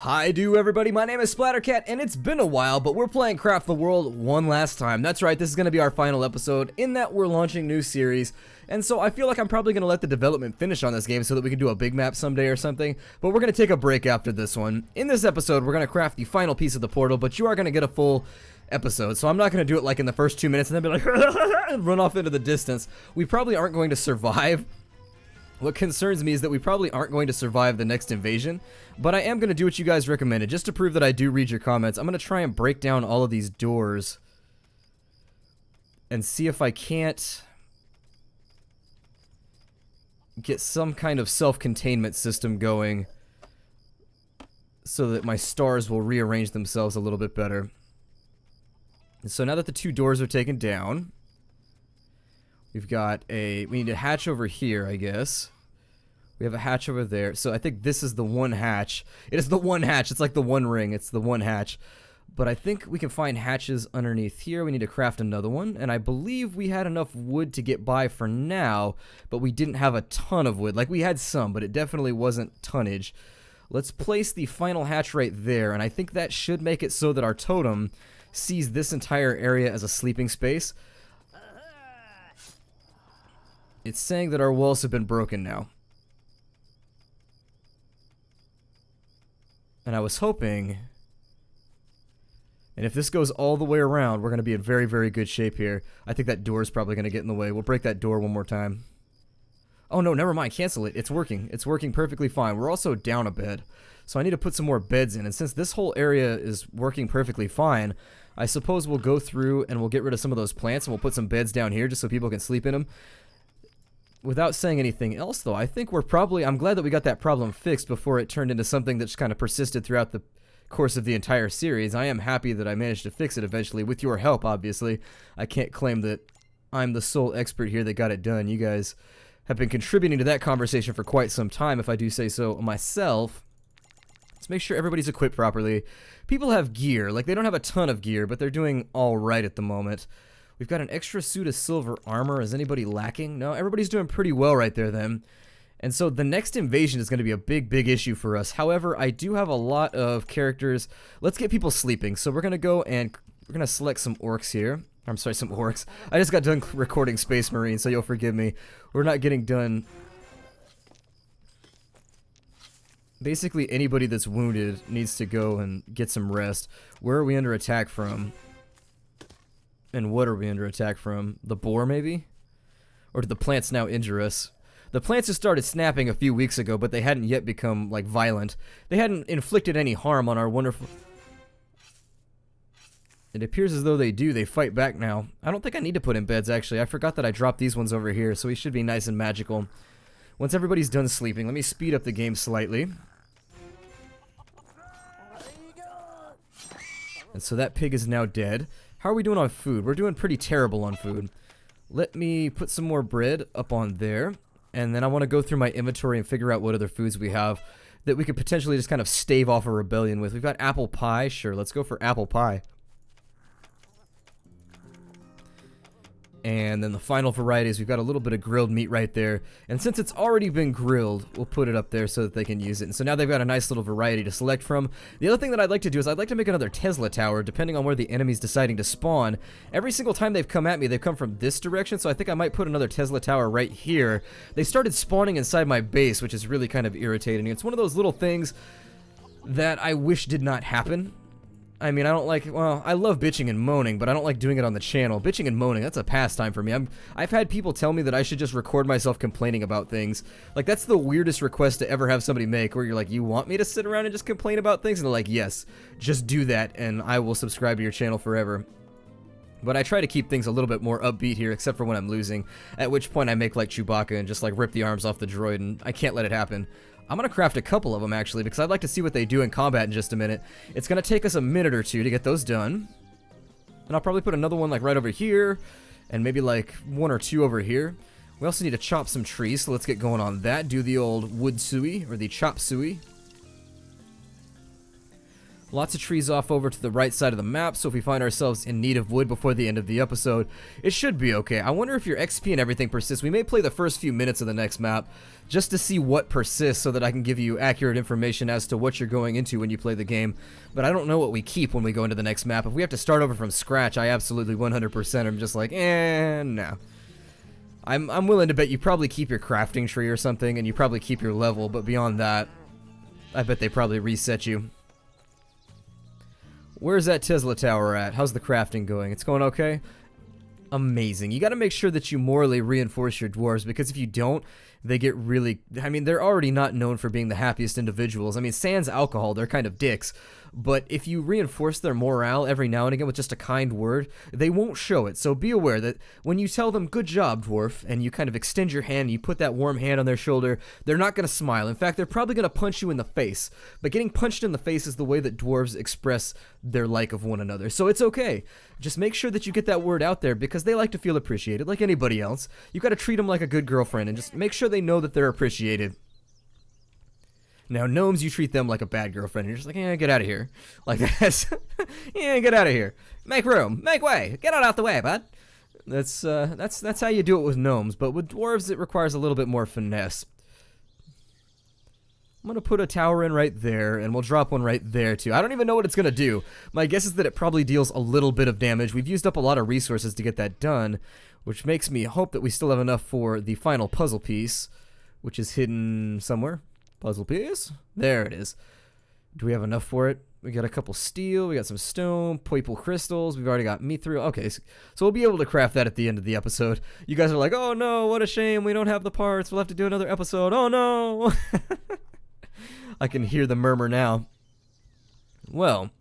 Hi everybody, my name is Splattercat and it's been a while, but we're playing Craft the World one last time. That's right, this is going to be our final episode in that we're launching new series. And so I feel like I'm probably going to let the development finish on this game so that we can do a big map someday or something. But we're going to take a break after this one. In this episode, we're going to craft the final piece of the portal, but you are going to get a full episode. So I'm not going to do it like in the first 2 minutes and then be like, run off into the distance. We probably aren't going to survive. What concerns me is that we probably aren't going to survive the next invasion, but I am going to do what you guys recommended, just to prove that I do read your comments. I'm going to try and break down all of these doors and see if I can't get some kind of self-containment system going so that my stars will rearrange themselves a little bit better. And so now that the two doors are taken down, we've got we need a hatch over here, I guess. We have a hatch over there. So I think this is the one hatch. It is the one hatch. It's like the one ring. It's the one hatch. But I think we can find hatches underneath here. We need to craft another one. And I believe we had enough wood to get by for now, but we didn't have a ton of wood. Like, we had some, but it definitely wasn't tonnage. Let's place the final hatch right there, and I think that should make it so that our totem sees this entire area as a sleeping space. It's saying that our walls have been broken now. And I was hoping, and if this goes all the way around, we're going to be in very, very good shape here. I think that door is probably going to get in the way. We'll break that door one more time. Oh no, never mind, cancel it. It's working. It's working perfectly fine. We're also down a bed, so I need to put some more beds in. And since this whole area is working perfectly fine, I suppose we'll go through and we'll get rid of some of those plants and we'll put some beds down here just so people can sleep in them. Without saying anything else, though, I think I'm glad that we got that problem fixed before it turned into something that just kind of persisted throughout the course of the entire series. I am happy that I managed to fix it eventually, with your help, obviously. I can't claim that I'm the sole expert here that got it done. You guys have been contributing to that conversation for quite some time, if I do say so myself. Let's make sure everybody's equipped properly. People have gear. Like, they don't have a ton of gear, but they're doing all right at the moment. We've got an extra suit of silver armor. Is anybody lacking? No, everybody's doing pretty well right there then. And so the next invasion is going to be a big, big issue for us. However, I do have a lot of characters. Let's get people sleeping. So we're going to go and we're going to select some orcs here. I'm sorry, some orcs. I just got done recording Space Marine, so you'll forgive me. We're not getting done. Basically, anybody that's wounded needs to go and get some rest. Where are we under attack from? And what are we under attack from? The boar, maybe? Or did the plants now injure us? The plants just started snapping a few weeks ago, but they hadn't yet become, like, violent. They hadn't inflicted any harm on our wonderful... It appears as though they do. They fight back now. I don't think I need to put in beds, actually. I forgot that I dropped these ones over here, so we should be nice and magical. Once everybody's done sleeping, let me speed up the game slightly. And so that pig is now dead. How are we doing on food? We're doing pretty terrible on food. Let me put some more bread up on there. And then I want to go through my inventory and figure out what other foods we have that we could potentially just kind of stave off a rebellion with. We've got apple pie. Sure, let's go for apple pie. And then the final varieties, we've got a little bit of grilled meat right there. And since it's already been grilled, we'll put it up there so that they can use it. And so now they've got a nice little variety to select from. The other thing that I'd like to do is I'd like to make another Tesla tower, depending on where the enemy's deciding to spawn. Every single time they've come at me, they've come from this direction, so I think I might put another Tesla tower right here. They started spawning inside my base, which is really kind of irritating. It's one of those little things that I wish did not happen. I mean, I don't like, well, I love bitching and moaning, but I don't like doing it on the channel. Bitching and moaning, that's a pastime for me. I've had people tell me that I should just record myself complaining about things. Like, that's the weirdest request to ever have somebody make, where you're like, you want me to sit around and just complain about things? And they're like, yes, just do that, and I will subscribe to your channel forever. But I try to keep things a little bit more upbeat here, except for when I'm losing, at which point I make like Chewbacca and just like rip the arms off the droid, and I can't let it happen. I'm going to craft a couple of them, actually, because I'd like to see what they do in combat in just a minute. It's going to take us a minute or two to get those done. And I'll probably put another one, like, right over here, and maybe, like, one or two over here. We also need to chop some trees, so let's get going on that. Do the old wood suey, or the chop suey. Lots of trees off over to the right side of the map, so if we find ourselves in need of wood before the end of the episode, it should be okay. I wonder if your XP and everything persists. We may play the first few minutes of the next map just to see what persists so that I can give you accurate information as to what you're going into when you play the game. But I don't know what we keep when we go into the next map. If we have to start over from scratch, I absolutely 100% am just like, no. I'm willing to bet you probably keep your crafting tree or something, and you probably keep your level, but beyond that, I bet they probably reset you. Where's that Tesla tower at? How's the crafting going? It's going okay? Amazing. You got to make sure that you morally reinforce your dwarves, because if you don't, they get really... I mean, they're already not known for being the happiest individuals. I mean, sans alcohol, they're kind of dicks. But if you reinforce their morale every now and again with just a kind word, they won't show it. So be aware that when you tell them, good job, dwarf, and you kind of extend your hand and you put that warm hand on their shoulder, they're not going to smile. In fact, they're probably going to punch you in the face. But getting punched in the face is the way that dwarves express their like of one another. So it's okay. Just make sure that you get that word out there, because they like to feel appreciated like anybody else. You got to treat them like a good girlfriend and just make sure they know that they're appreciated. Now, gnomes, you treat them like a bad girlfriend. You're just like, get out of here. Like that. Get out of here. Make room. Make way. Get out the way, bud. That's how you do it with gnomes. But with dwarves, it requires a little bit more finesse. I'm going to put a tower in right there, and we'll drop one right there, too. I don't even know what it's going to do. My guess is that it probably deals a little bit of damage. We've used up a lot of resources to get that done, which makes me hope that we still have enough for the final puzzle piece, which is hidden somewhere. Puzzle piece? There it is. Do we have enough for it? We got a couple steel, we got some stone, purple crystals, we've already got mithril. Okay, so we'll be able to craft that at the end of the episode. You guys are like, oh no, what a shame, we don't have the parts, we'll have to do another episode, oh no! I can hear the murmur now. Well,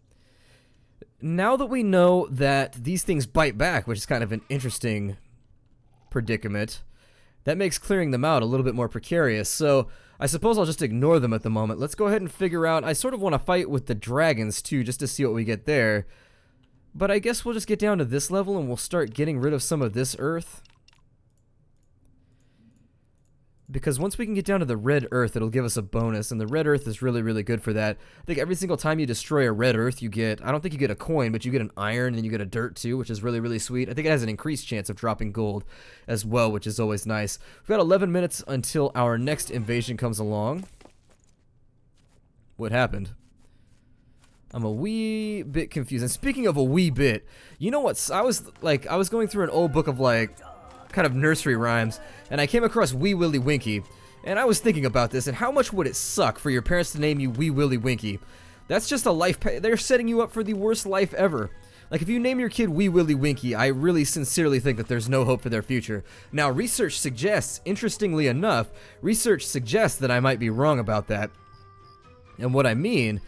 now that we know that these things bite back, which is kind of an interesting predicament, that makes clearing them out a little bit more precarious, so I suppose I'll just ignore them at the moment. Let's go ahead and figure out... I sort of want to fight with the dragons, too, just to see what we get there. But I guess we'll just get down to this level and we'll start getting rid of some of this earth. Because once we can get down to the red earth, it'll give us a bonus, and the red earth is really, really good for that. I think every single time you destroy a red earth, you get... I don't think you get a coin, but you get an iron, and you get a dirt, too, which is really, really sweet. I think it has an increased chance of dropping gold as well, which is always nice. We've got 11 minutes until our next invasion comes along. What happened? I'm a wee bit confused. And speaking of a wee bit, you know what? I was going through an old book of, kind of nursery rhymes, and I came across Wee Willie Winkie, and I was thinking about this, and how much would it suck for your parents to name you Wee Willie Winkie? That's just a life, they're setting you up for the worst life ever. Like, if you name your kid Wee Willie Winkie, I really sincerely think that there's no hope for their future. Now, research suggests, interestingly enough, research suggests that I might be wrong about that. And what I mean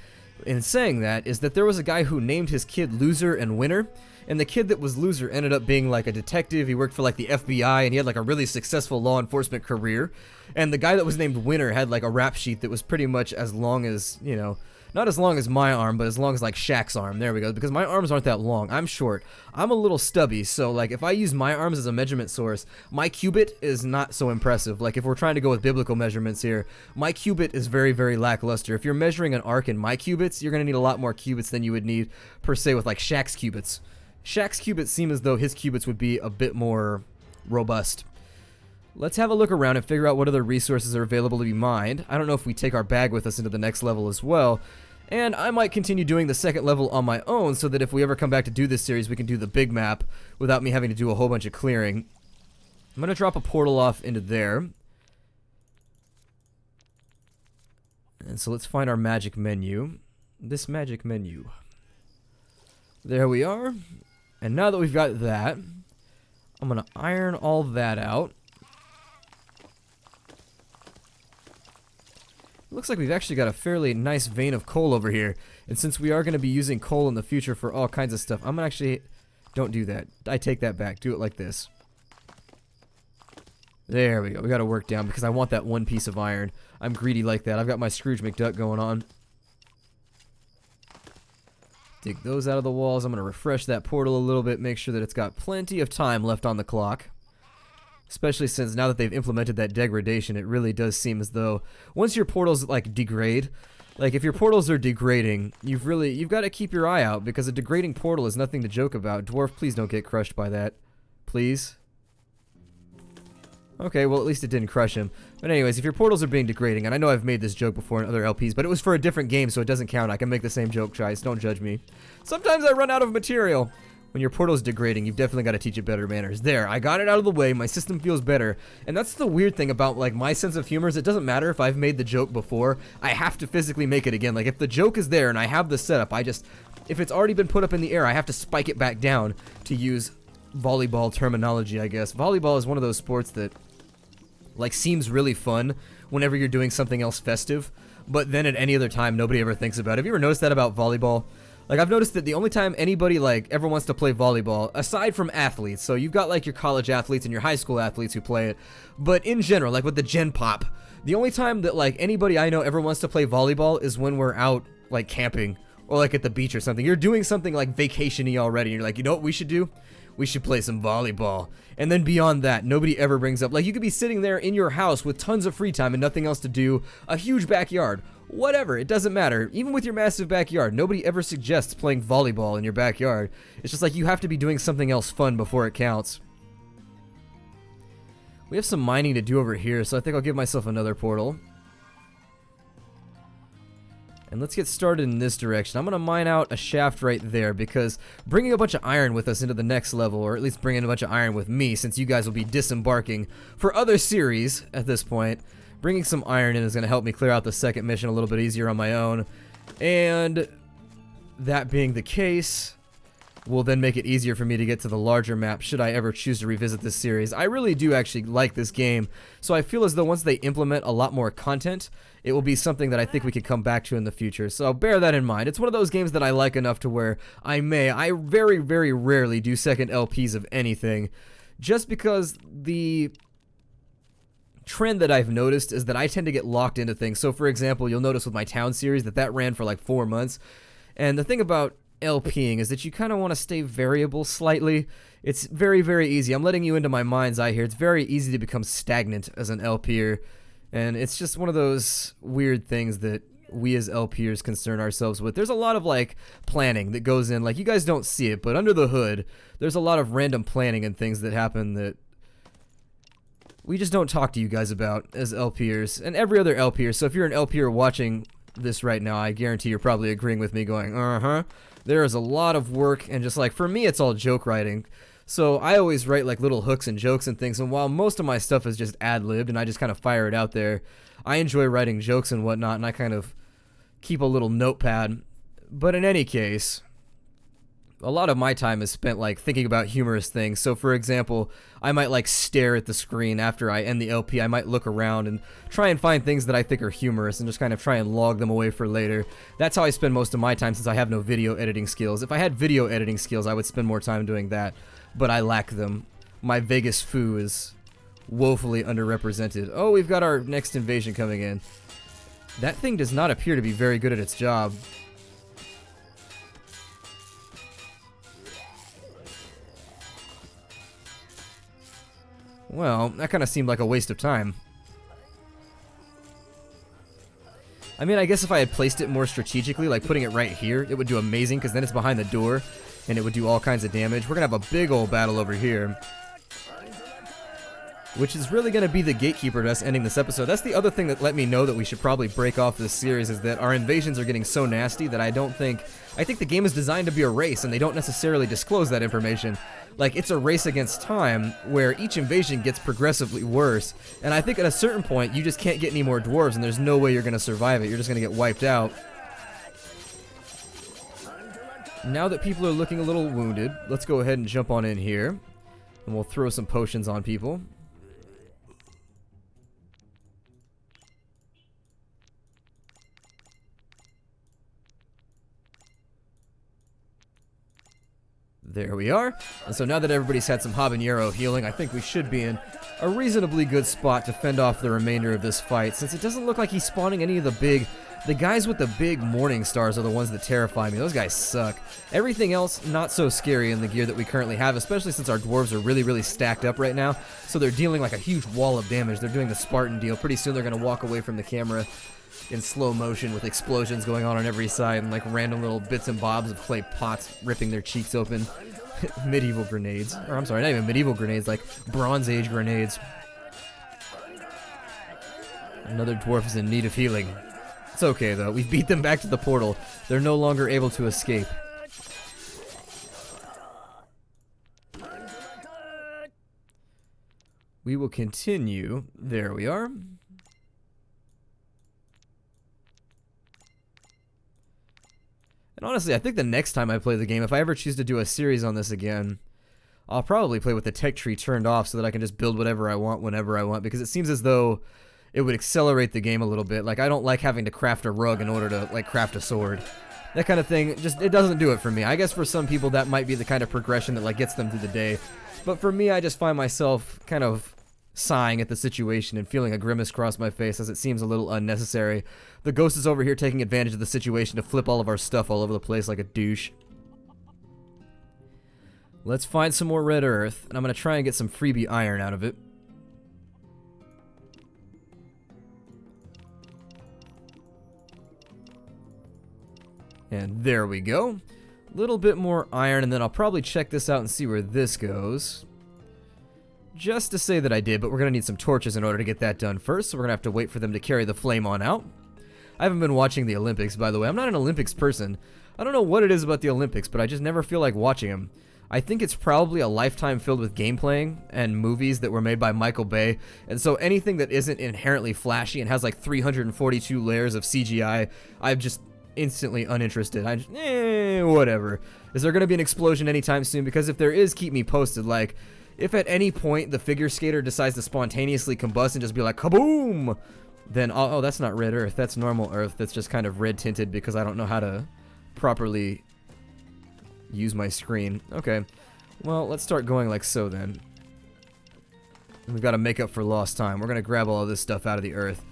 in saying that is that there was a guy who named his kid Loser and Winner, and the kid that was Loser ended up being like a detective. He worked for like the FBI, and he had like a really successful law enforcement career. And the guy that was named Winner had like a rap sheet that was pretty much as long as, you know, not as long as my arm, but as long as like Shaq's arm. There we go. Because my arms aren't that long. I'm short. I'm a little stubby, so like if I use my arms as a measurement source, my cubit is not so impressive. Like if we're trying to go with biblical measurements here, my cubit is very, very lackluster. If you're measuring an arc in my cubits, you're going to need a lot more cubits than you would need per se with like Shaq's cubits. Shaq's cubits seem as though his cubits would be a bit more robust. Let's have a look around and figure out what other resources are available to be mined. I don't know if we take our bag with us into the next level as well. And I might continue doing the second level on my own so that if we ever come back to do this series, we can do the big map without me having to do a whole bunch of clearing. I'm going to drop a portal off into there. And so let's find our magic menu. This magic menu. There we are. And now that we've got that, I'm going to iron all that out. Looks like we've actually got a fairly nice vein of coal over here. And since we are going to be using coal in the future for all kinds of stuff, I'm going to actually... Don't do that. I take that back. Do it like this. There we go. We got to work down because I want that one piece of iron. I'm greedy like that. I've got my Scrooge McDuck going on. Dig those out of the walls. I'm going to refresh that portal a little bit, make sure that it's got plenty of time left on the clock. Especially since now that they've implemented that degradation, it really does seem as though once your portals like degrade, Like, if your portals are degrading, you've got to keep your eye out, because a degrading portal is nothing to joke about. Dwarf, please don't get crushed by that. Please. Okay, well, at least it didn't crush him. But anyways, if your portals are being degrading, and I know I've made this joke before in other LPs, but it was for a different game, so it doesn't count. I can make the same joke, guys. Don't judge me. Sometimes I run out of material. When your portal's degrading, you've definitely got to teach it better manners. There, I got it out of the way. My system feels better. And that's the weird thing about, like, my sense of humor is it doesn't matter if I've made the joke before. I have to physically make it again. Like, if the joke is there and I have the setup, if it's already been put up in the air, I have to spike it back down, to use volleyball terminology, I guess. Volleyball is one of those sports that, like, seems really fun whenever you're doing something else festive, but then at any other time, nobody ever thinks about it. Have you ever noticed that about volleyball? Like, I've noticed that the only time anybody, like, ever wants to play volleyball, aside from athletes, so you've got, like, your college athletes and your high school athletes who play it, but in general, like, with the Gen Pop, the only time that, like, anybody I know ever wants to play volleyball is when we're out, like, camping, or, like, at the beach or something. You're doing something, like, vacation-y already, and you're like, you know what we should do? We should play some volleyball. And then beyond that, nobody ever brings up, like, you could be sitting there in your house with tons of free time and nothing else to do, a huge backyard, whatever, it doesn't matter. Even with your massive backyard, nobody ever suggests playing volleyball in your backyard. It's just like you have to be doing something else fun before it counts. We have some mining to do over here, so I think I'll give myself another portal. And let's get started in this direction. I'm going to mine out a shaft right there, because bringing a bunch of iron with us into the next level, or at least bringing a bunch of iron with me, since you guys will be disembarking for other series at this point, bringing some iron in is going to help me clear out the second mission a little bit easier on my own. And that being the case, will then make it easier for me to get to the larger map should I ever choose to revisit this series. I really do actually like this game, so I feel as though once they implement a lot more content, it will be something that I think we could come back to in the future. So bear that in mind. It's one of those games that I like enough to where I very, very rarely do second LPs of anything, just because the trend that I've noticed is that I tend to get locked into things. So for example, you'll notice with my Town series that ran for like 4 months, and the thing about LPing is that you kind of want to stay variable slightly. It's very, very easy. I'm letting you into my mind's eye here. It's very easy to become stagnant as an LPer, and it's just one of those weird things that we as LPers concern ourselves with. There's a lot of like planning that goes in, like you guys don't see it, but under the hood there's a lot of random planning and things that happen that we just don't talk to you guys about as LPers and every other LPer. So if you're an LPer watching this right now, I guarantee you're probably agreeing with me going, there is a lot of work, and just like for me it's all joke writing. So I always write like little hooks and jokes and things, and while most of my stuff is just ad-libbed and I just kind of fire it out there, I enjoy writing jokes and whatnot, and I kind of keep a little notepad. But in any case, a lot of my time is spent like thinking about humorous things. So for example, I might like stare at the screen after I end the LP. I might look around and try and find things that I think are humorous and just kind of try and log them away for later. That's how I spend most of my time, since I have no video editing skills. If I had video editing skills, I would spend more time doing that, but I lack them. My Vegas foo is woefully underrepresented. Oh, we've got our next invasion coming in. That thing does not appear to be very good at its job. Well, that kind of seemed like a waste of time. I mean, I guess if I had placed it more strategically, like putting it right here, it would do amazing, because then it's behind the door, and it would do all kinds of damage. We're going to have a big old battle over here, which is really going to be the gatekeeper to us ending this episode. That's the other thing that let me know that we should probably break off this series, is that our invasions are getting so nasty that I think the game is designed to be a race, and they don't necessarily disclose that information. Like, it's a race against time, where each invasion gets progressively worse, and I think at a certain point, you just can't get any more dwarves, and there's no way you're going to survive it. You're just going to get wiped out. Now that people are looking a little wounded, let's go ahead and jump on in here, and we'll throw some potions on people. There we are. And so now that everybody's had some habanero healing, I think we should be in a reasonably good spot to fend off the remainder of this fight, since it doesn't look like he's spawning any of the guys with the big morning stars are the ones that terrify me. Those guys suck. Everything else, not so scary in the gear that we currently have, especially since our dwarves are really, really stacked up right now. So they're dealing like a huge wall of damage. They're doing the Spartan deal. Pretty soon they're going to walk away from the camera. in slow motion with explosions going on every side and like random little bits and bobs of clay pots ripping their cheeks open. Medieval grenades. Or I'm sorry, not even medieval grenades, like Bronze Age grenades. Another dwarf is in need of healing. It's okay though, we beat them back to the portal. They're no longer able to escape. We will continue. There we are. And honestly, I think the next time I play the game, if I ever choose to do a series on this again, I'll probably play with the tech tree turned off so that I can just build whatever I want whenever I want, because it seems as though it would accelerate the game a little bit. Like, I don't like having to craft a rug in order to, like, craft a sword. That kind of thing, just, it doesn't do it for me. I guess for some people that might be the kind of progression that, like, gets them through the day. But for me, I just find myself kind of sighing at the situation and feeling a grimace cross my face as it seems a little unnecessary. The ghost is over here taking advantage of the situation to flip all of our stuff all over the place like a douche. Let's find some more red earth, and I'm going to try and get some freebie iron out of it. And there we go. A little bit more iron, and then I'll probably check this out and see where this goes. Just to say that I did, but we're going to need some torches in order to get that done first, so we're going to have to wait for them to carry the flame on out. I haven't been watching the Olympics, by the way. I'm not an Olympics person. I don't know what it is about the Olympics, but I just never feel like watching them. I think it's probably a lifetime filled with game playing and movies that were made by Michael Bay, and so anything that isn't inherently flashy and has like 342 layers of CGI, I'm just instantly uninterested. I just, whatever. Is there going to be an explosion anytime soon? Because if there is, keep me posted. Like, if at any point the figure skater decides to spontaneously combust and just be like, kaboom! Then, oh, that's not red earth. That's normal earth. That's just kind of red tinted because I don't know how to properly use my screen. Okay. Well, let's start going like so then. We've got to make up for lost time. We're going to grab all of this stuff out of the earth.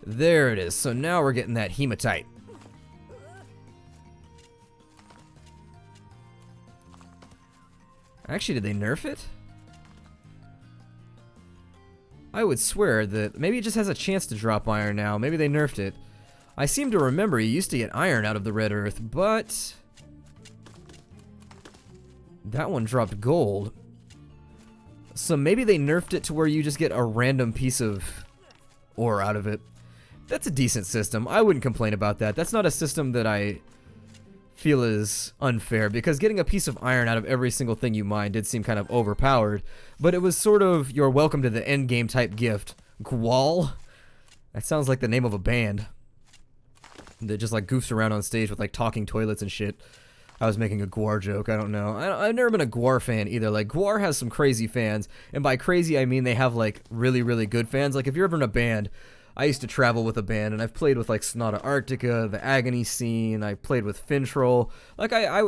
There it is. So now we're getting that hematite. Actually, did they nerf it? I would swear that maybe it just has a chance to drop iron now. Maybe they nerfed it. I seem to remember you used to get iron out of the red earth, but that one dropped gold. So maybe they nerfed it to where you just get a random piece of ore out of it. That's a decent system. I wouldn't complain about that. That's not a system that I feel is unfair, because getting a piece of iron out of every single thing you mine did seem kind of overpowered, but it was sort of your welcome to the end game type gift. Gwal? That sounds like the name of a band that just like goofs around on stage with like talking toilets and shit. I was making a Gwar joke, I don't know. I've never been a Gwar fan either. Like, Gwar has some crazy fans, and by crazy I mean they have like really, really good fans. Like, if you're ever in a band, I used to travel with a band, and I've played with like Sonata Arctica, the Agony Scene. I played with Fintroll. Like I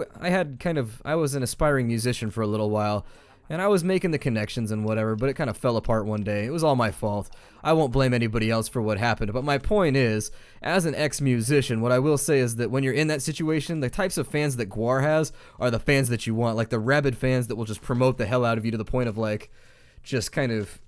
was an aspiring musician for a little while, and I was making the connections and whatever, but it kind of fell apart one day. It was all my fault. I won't blame anybody else for what happened, but my point is, as an ex-musician, what I will say is that when you're in that situation, the types of fans that Gwar has are the fans that you want, like the rabid fans that will just promote the hell out of you to the point of like just kind of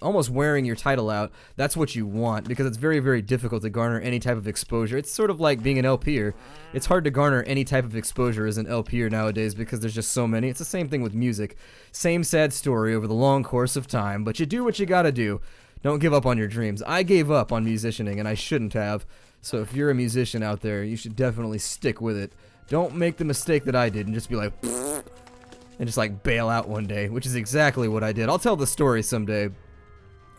almost wearing your title out. That's what you want, because it's very, very difficult to garner any type of exposure. It's sort of like being an LPer. It's hard to garner any type of exposure as an LPer nowadays because there's just so many. It's the same thing with music. Same sad story over the long course of time, but you do what you gotta do. Don't give up on your dreams. I gave up on musicianing, and I shouldn't have. So if you're a musician out there, you should definitely stick with it. Don't make the mistake that I did and just be like, and just like bail out one day, which is exactly what I did. I'll tell the story someday.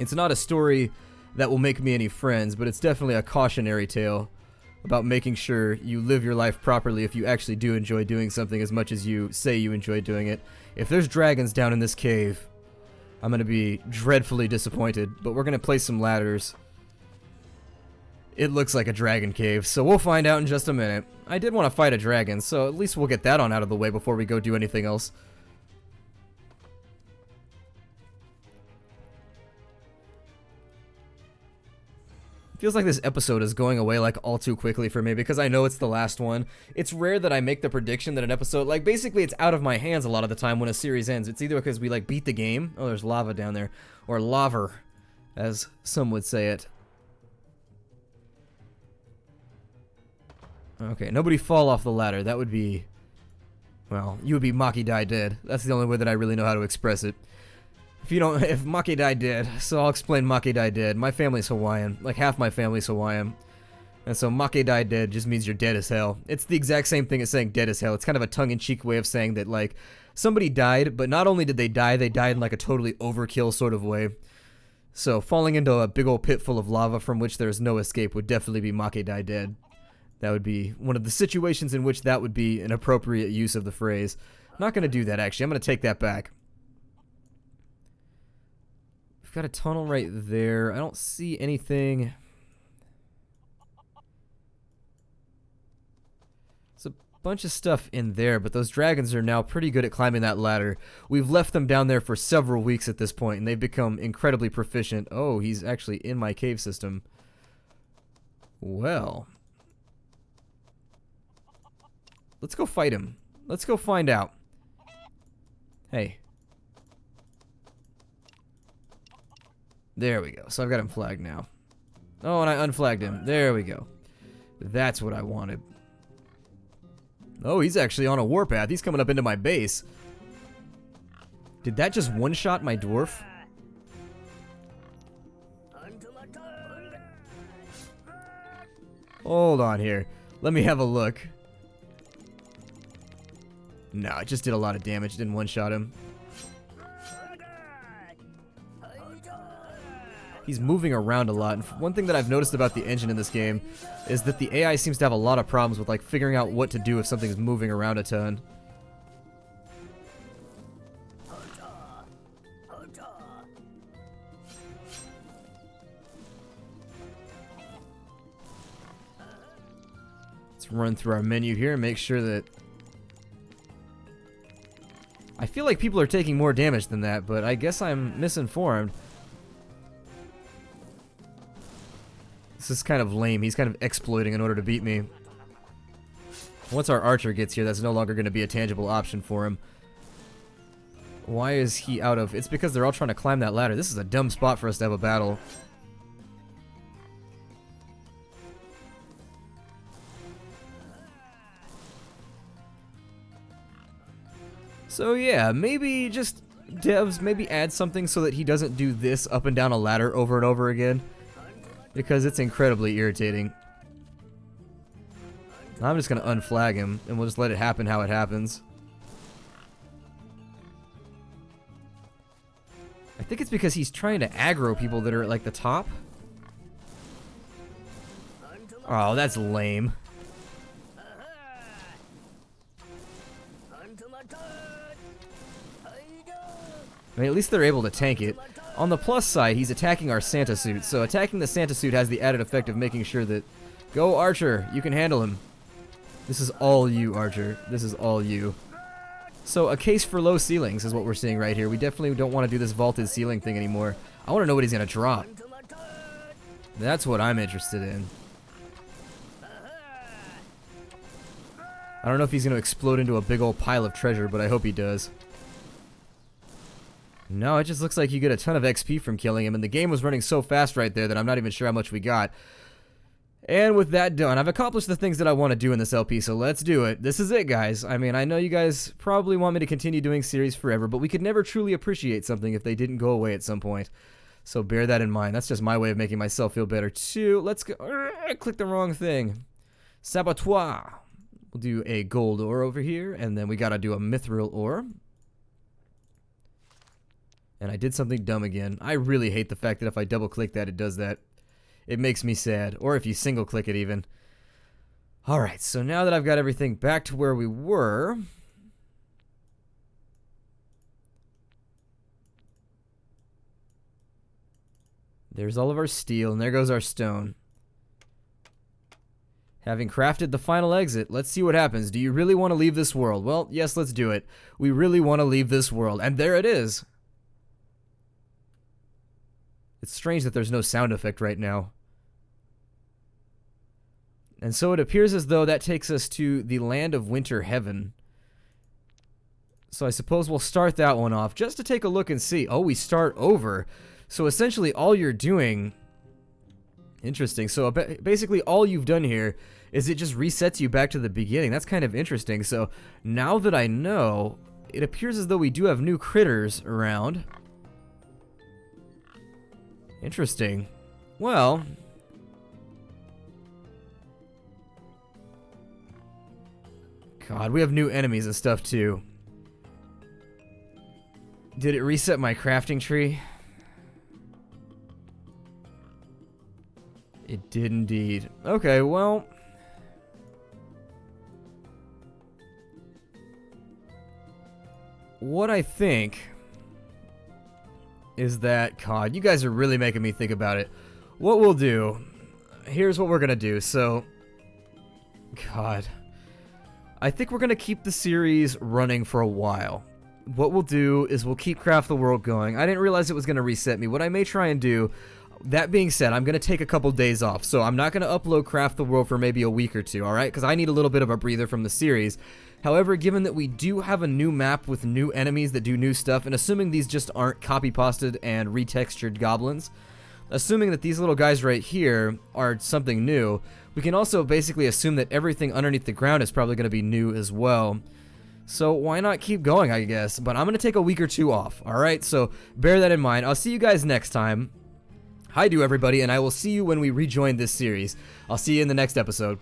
It's not a story that will make me any friends, but it's definitely a cautionary tale about making sure you live your life properly if you actually do enjoy doing something as much as you say you enjoy doing it. If there's dragons down in this cave, I'm going to be dreadfully disappointed, but we're going to place some ladders. It looks like a dragon cave, so we'll find out in just a minute. I did want to fight a dragon, so at least we'll get that on out of the way before we go do anything else. Feels like this episode is going away like all too quickly for me because I know it's the last one. It's rare that I make the prediction that an episode, like basically it's out of my hands a lot of the time when a series ends. It's either because we like beat the game, oh there's lava down there, or laver, as some would say it. Okay, nobody fall off the ladder. That would be... Well, you would be Maki die dead. That's the only way that I really know how to express it. If you don't... If Maki die dead, so I'll explain Maki die dead. My family's Hawaiian. Like, half my family's Hawaiian. And so Maki die dead just means you're dead as hell. It's the exact same thing as saying dead as hell. It's kind of a tongue-in-cheek way of saying that, like, somebody died, but not only did they died in, like, a totally overkill sort of way. So, falling into a big old pit full of lava from which there's no escape would definitely be Maki die dead. That would be one of the situations in which that would be an appropriate use of the phrase. I'm not going to do that, actually. I'm going to take that back. We've got a tunnel right there. I don't see anything. There's a bunch of stuff in there, but those dragons are now pretty good at climbing that ladder. We've left them down there for several weeks at this point, and they've become incredibly proficient. Oh, he's actually in my cave system. Well... Let's go fight him. Let's go find out. Hey. There we go. So I've got him flagged now. Oh, and I unflagged him. There we go. That's what I wanted. Oh, he's actually on a warpath. He's coming up into my base. Did that just one-shot my dwarf? Hold on here. Let me have a look. No, it just did a lot of damage. Didn't one-shot him. He's moving around a lot. And one thing that I've noticed about the engine in this game is that the AI seems to have a lot of problems with, like, figuring out what to do if something's moving around a ton. Let's run through our menu here and make sure that... I feel like people are taking more damage than that, but I guess I'm misinformed. This is kind of lame. He's kind of exploiting in order to beat me. Once our archer gets here, that's no longer going to be a tangible option for him. Why is he out of... It's because they're all trying to climb that ladder. This is a dumb spot for us to have a battle. So yeah, maybe just devs, maybe add something so that he doesn't do this up and down a ladder over and over again. Because it's incredibly irritating. I'm just going to unflag him, and we'll just let it happen how it happens. I think it's because he's trying to aggro people that are at, like, the top. Oh, that's lame. I mean, at least they're able to tank it. On the plus side, he's attacking our Santa suit, so attacking the Santa suit has the added effect of making sure that... Go, Archer! You can handle him. This is all you, Archer. This is all you. So, a case for low ceilings is what we're seeing right here. We definitely don't want to do this vaulted ceiling thing anymore. I want to know what he's going to drop. That's what I'm interested in. I don't know if he's going to explode into a big old pile of treasure, but I hope he does. No, it just looks like you get a ton of XP from killing him, and the game was running so fast right there that I'm not even sure how much we got. And with that done, I've accomplished the things that I want to do in this LP, so let's do it. This is it, guys. I mean, I know you guys probably want me to continue doing series forever, but we could never truly appreciate something if they didn't go away at some point. So bear that in mind. That's just my way of making myself feel better, too. Let's go. I clicked the wrong thing. Saboteur. We'll do a gold ore over here, and then we gotta do a mithril ore. And I did something dumb again. I really hate the fact that if I double click that, it does that. It makes me sad. Or if you single click it even. Alright, so now that I've got everything back to where we were... There's all of our steel, and there goes our stone. Having crafted the final exit, let's see what happens. Do you really want to leave this world? Well, yes, let's do it. We really want to leave this world. And there it is. It's strange that there's no sound effect right now. And so it appears as though that takes us to the land of winter heaven. So I suppose we'll start that one off just to take a look and see. Oh, we start over. So essentially all you're doing... Interesting. So basically all you've done here is it just resets you back to the beginning. That's kind of interesting. So now that I know, it appears as though we do have new critters around. Interesting. Well, God, we have new enemies and stuff too. Did it reset my crafting tree? It did indeed. Okay, well, what I think is that, God, you guys are really making me think about it. What we'll do, here's what we're gonna do. So, God, I think we're gonna keep the series running for a while. What we'll do is we'll keep Craft the World going. I didn't realize it was gonna reset me. What I may try and do, that being said, I'm gonna take a couple days off. So I'm not gonna upload Craft the World for maybe a week or two, alright? Because I need a little bit of a breather from the series. However, given that we do have a new map with new enemies that do new stuff, and assuming these just aren't copy-pasted and retextured goblins, assuming that these little guys right here are something new, we can also basically assume that everything underneath the ground is probably going to be new as well. So why not keep going, I guess? But I'm going to take a week or two off, alright? So bear that in mind. I'll see you guys next time. Hi-do, everybody, and I will see you when we rejoin this series. I'll see you in the next episode.